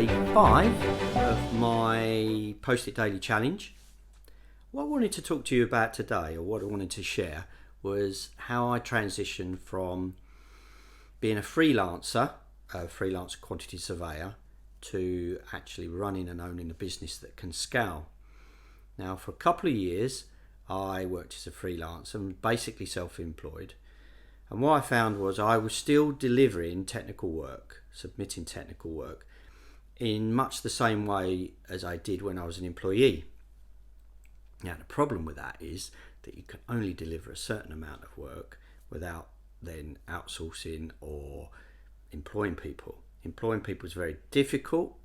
day 5 of my Post-it Daily Challenge. What I wanted to talk to you about today, or what I wanted to share, was how I transitioned from being a freelancer, a freelance quantity surveyor, to actually running and owning a business that can scale. Now, for a couple of years, I worked as a freelancer and basically self-employed. And what I found was I was still delivering technical work, submitting technical work, in much the same way as I did when I was an employee. Now, the problem with that is that you can only deliver a certain amount of work without then outsourcing or employing people. Employing people is very difficult,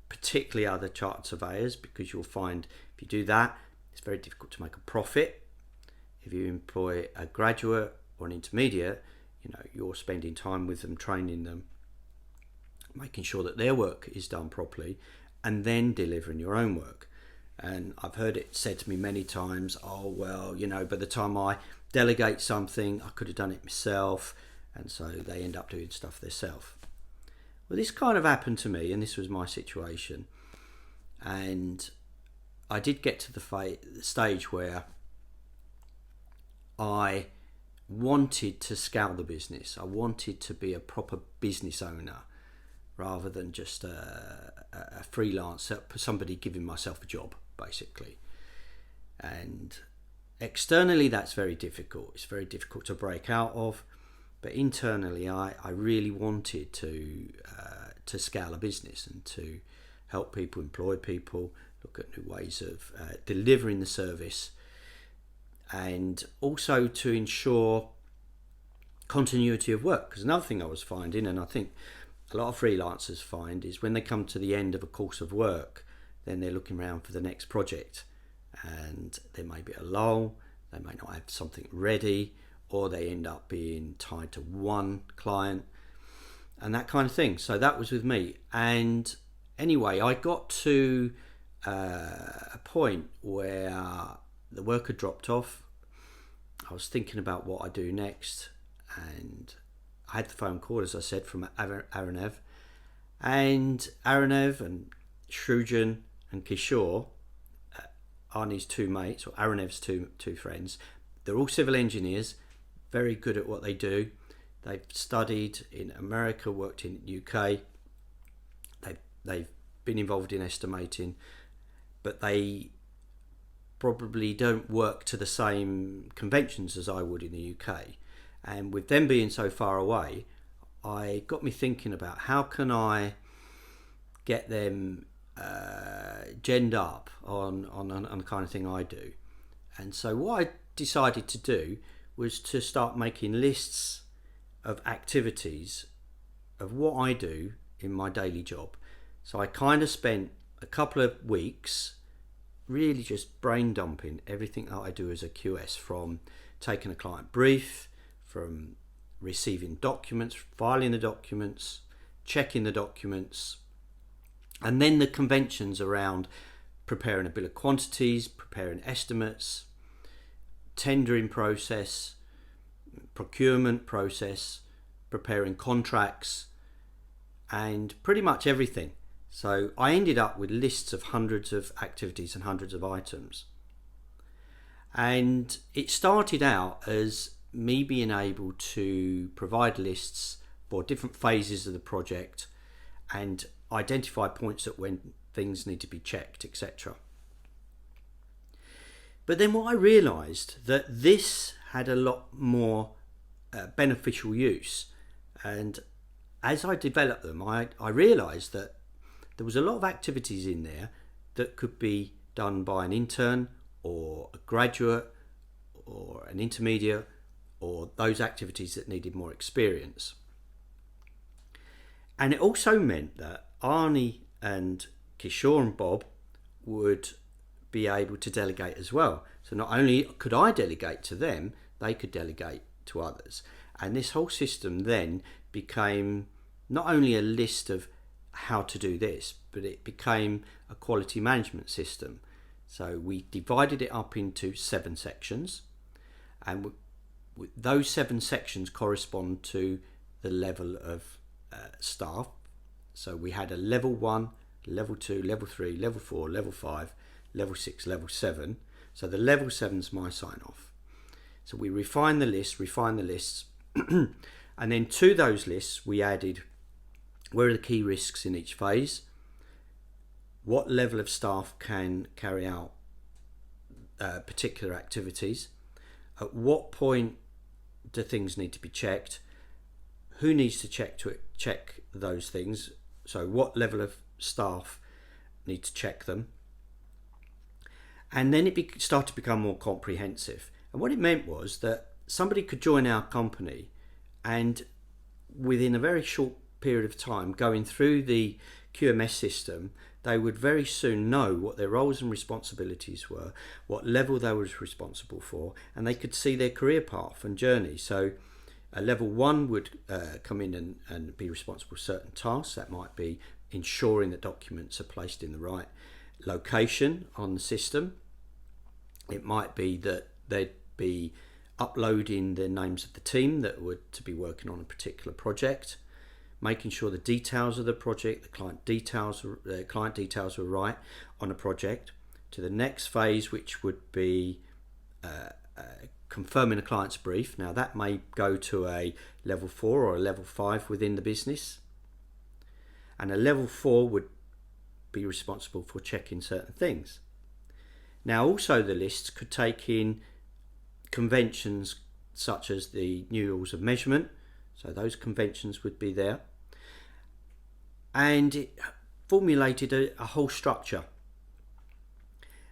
particularly other chartered surveyors, because you'll find if you do that, it's very difficult to make a profit. If you employ a graduate or an intermediate, you're spending time with them, training them, making sure that their work is done properly, and then delivering your own work. And I've heard it said to me many times, by the time I delegate something, I could have done it myself, and so they end up doing stuff themselves. Well, this kind of happened to me, and this was my situation. And I did get to the stage where I wanted to scale the business. I wanted to be a proper business owner rather than just a freelancer, somebody giving myself a job, basically. And externally, that's very difficult. It's very difficult to break out of. But internally, I really wanted to scale a business and to help people, employ people, look at new ways of delivering the service, and also to ensure continuity of work. Because another thing I was finding, and I think a lot of freelancers find, is when they come to the end of a course of work, then they're looking around for the next project, and there may be a lull, they may not have something ready, or they end up being tied to one client and that kind of thing. So that was with me. And anyway, I got to a point where the work had dropped off. I was thinking about what I do next, and I had the phone call, as I said, from Aranev. And Aranev and Shrujan and Kishore, Arnie's two mates, or Aranev's two friends, they're all civil engineers, very good at what they do. They've studied in America, worked in the UK. They've been involved in estimating, but they probably don't work to the same conventions as I would in the UK. And with them being so far away, I got me thinking about how can I get them genned up on the kind of thing I do. And so what I decided to do was to start making lists of activities of what I do in my daily job. So I kind of spent a couple of weeks really just brain dumping everything that I do as a QS, from taking a client brief, from receiving documents, filing the documents, checking the documents, and then the conventions around preparing a bill of quantities, preparing estimates, tendering process, procurement process, preparing contracts, and pretty much everything. So I ended up with lists of hundreds of activities and hundreds of items. And it started out as me being able to provide lists for different phases of the project and identify points at when things need to be checked, etc. But then what I realised, that this had a lot more beneficial use. And as I developed them, I realised that there was a lot of activities in there that could be done by an intern or a graduate or an intermediate, or those activities that needed more experience. And it also meant that Arnie and Kishore and Bob would be able to delegate as well. So not only could I delegate to them, they could delegate to others. And this whole system then became not only a list of how to do this, but it became a quality management system. So we divided it up into 7 sections, and those 7 sections correspond to the level of staff So we had a level 1, level 2, level 3, level 4, level 5, level 6, level 7. So the level 7's my sign off. So we refine the lists, and then to those lists we added where are the key risks in each phase, what level of staff can carry out particular activities, at what point do things need to be checked, who needs to check those things, so what level of staff need to check them. And then it started to become more comprehensive. And what it meant was that somebody could join our company and within a very short period of time, going through the QMS system, they would very soon know what their roles and responsibilities were, what level they were responsible for, and they could see their career path and journey. So a level 1 would come in and be responsible for certain tasks. That might be ensuring that documents are placed in the right location on the system. It might be that they'd be uploading the names of the team that were to be working on a particular project, making sure the details of the project, the client details were right on a project, to the next phase, which would be confirming a client's brief. Now that may go to a level 4 or a level 5 within the business, and a level 4 would be responsible for checking certain things. Now also the lists could take in conventions such as the new rules of measurement, so those conventions would be there, and it formulated a whole structure.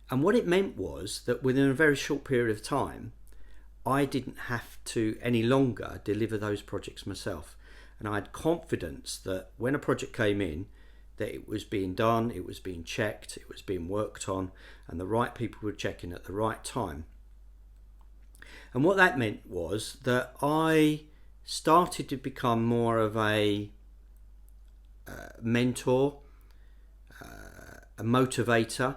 And what it meant was that within a very short period of time, I didn't have to any longer deliver those projects myself, and I had confidence that when a project came in, that it was being done, it was being checked, it was being worked on, and the right people were checking at the right time. And what that meant was that I started to become more of a mentor, a motivator,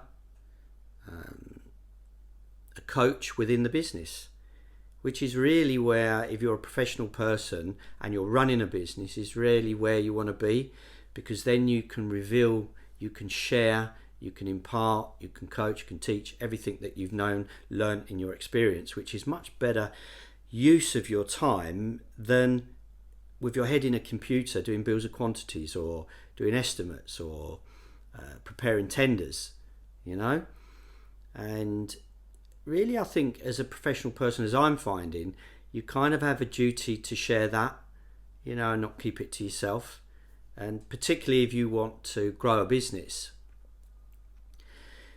a coach within the business, which is really where, if you're a professional person and you're running a business, is really where you want to be, because then you can reveal, you can share, you can impart, you can coach, you can teach everything that you've learned in your experience, which is much better use of your time than with your head in a computer doing bills of quantities or doing estimates or preparing tenders, you know. And really, I think as a professional person, as I'm finding, you kind of have a duty to share that, you know, and not keep it to yourself. And particularly if you want to grow a business.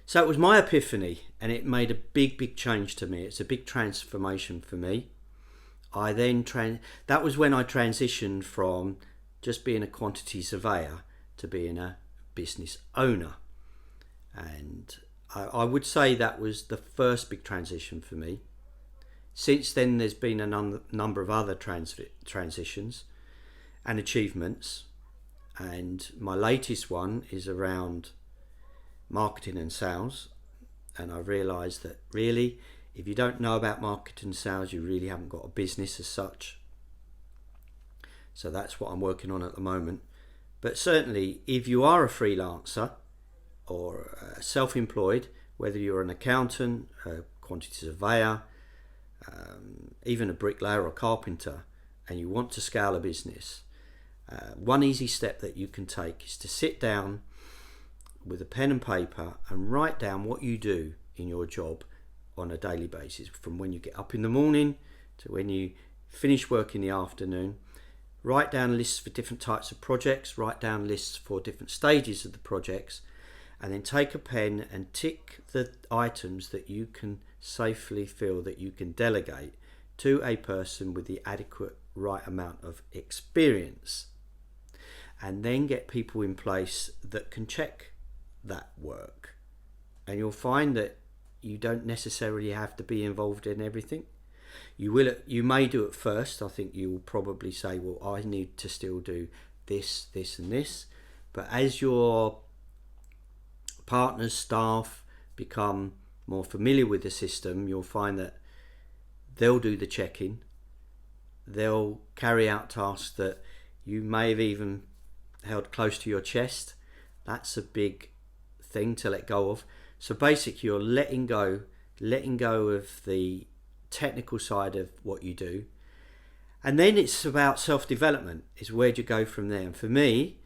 So it was my epiphany, and it made a big change to me. It's a big transformation for me. That was when I transitioned from just being a quantity surveyor to being a business owner. And I would say that was the first big transition for me. Since then, there's been a number of other transitions and achievements. And my latest one is around marketing and sales. And I realised that really, if you don't know about marketing and sales, you really haven't got a business as such. So that's what I'm working on at the moment. But certainly, if you are a freelancer or self-employed, whether you're an accountant, a quantity surveyor, even a bricklayer or carpenter, and you want to scale a business, one easy step that you can take is to sit down with a pen and paper and write down what you do in your job on a daily basis, from when you get up in the morning to when you finish work in the afternoon. Write down lists for different types of projects, write down lists for different stages of the projects, and then take a pen and tick the items that you can safely feel that you can delegate to a person with the adequate right amount of experience. And then get people in place that can check that work. And you'll find that you don't necessarily have to be involved in everything. You may do it first. I think you'll probably say, well, I need to still do this, this and this. But as your partners, staff become more familiar with the system, you'll find that they'll do the checking. They'll carry out tasks that you may have even held close to your chest. That's a big thing to let go of. So basically you're letting go of the technical side of what you do. And then it's about self-development, is where do you go from there? And for me,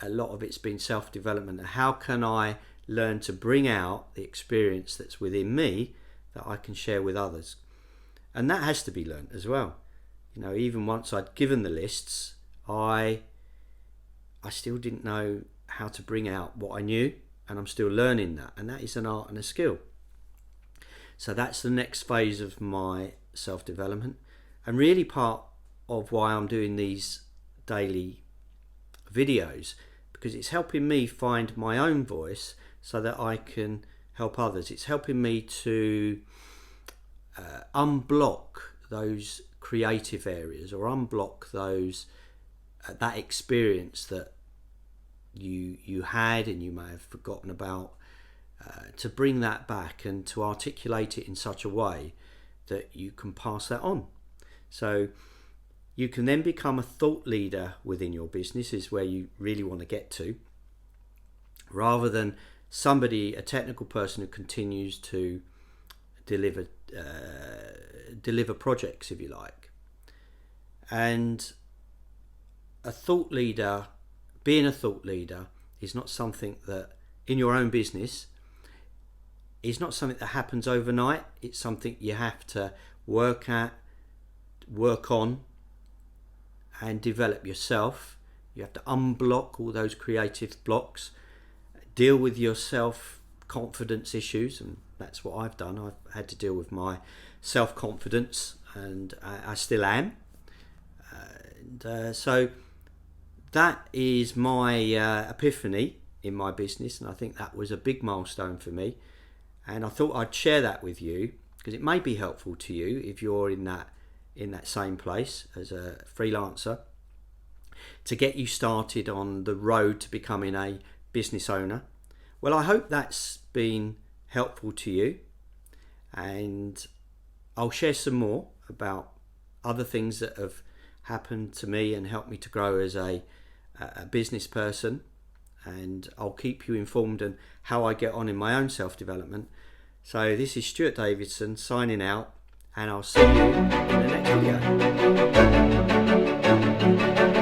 a lot of it's been self-development. How can I learn to bring out the experience that's within me that I can share with others? And that has to be learned as well. Even once I'd given the lists, I still didn't know how to bring out what I knew, and I'm still learning that. And that is an art and a skill. So that's the next phase of my self-development, and really part of why I'm doing these daily videos, because it's helping me find my own voice so that I can help others. It's helping me to unblock those creative areas, or unblock those that experience that you had and you may have forgotten about, to bring that back and to articulate it in such a way that you can pass that on. So you can then become a thought leader within your business, is where you really want to get to, rather than a technical person who continues to deliver projects, if you like. And being a thought leader is not something that, in your own business, is not something that happens overnight. It's something you have to work on and develop yourself. You have to unblock all those creative blocks, deal with your self-confidence issues, and that's what I've done. I've had to deal with my self-confidence, and I still am. So that is my epiphany in my business, and I think that was a big milestone for me. And I thought I'd share that with you, because it may be helpful to you if you're in that same place as a freelancer, to get you started on the road to becoming a business owner. Well, I hope that's been helpful to you, and I'll share some more about other things that have happened to me and helped me to grow as a business person, and I'll keep you informed on how I get on in my own self-development. So this is Stuart Davidson signing out, and I'll see you in the next video.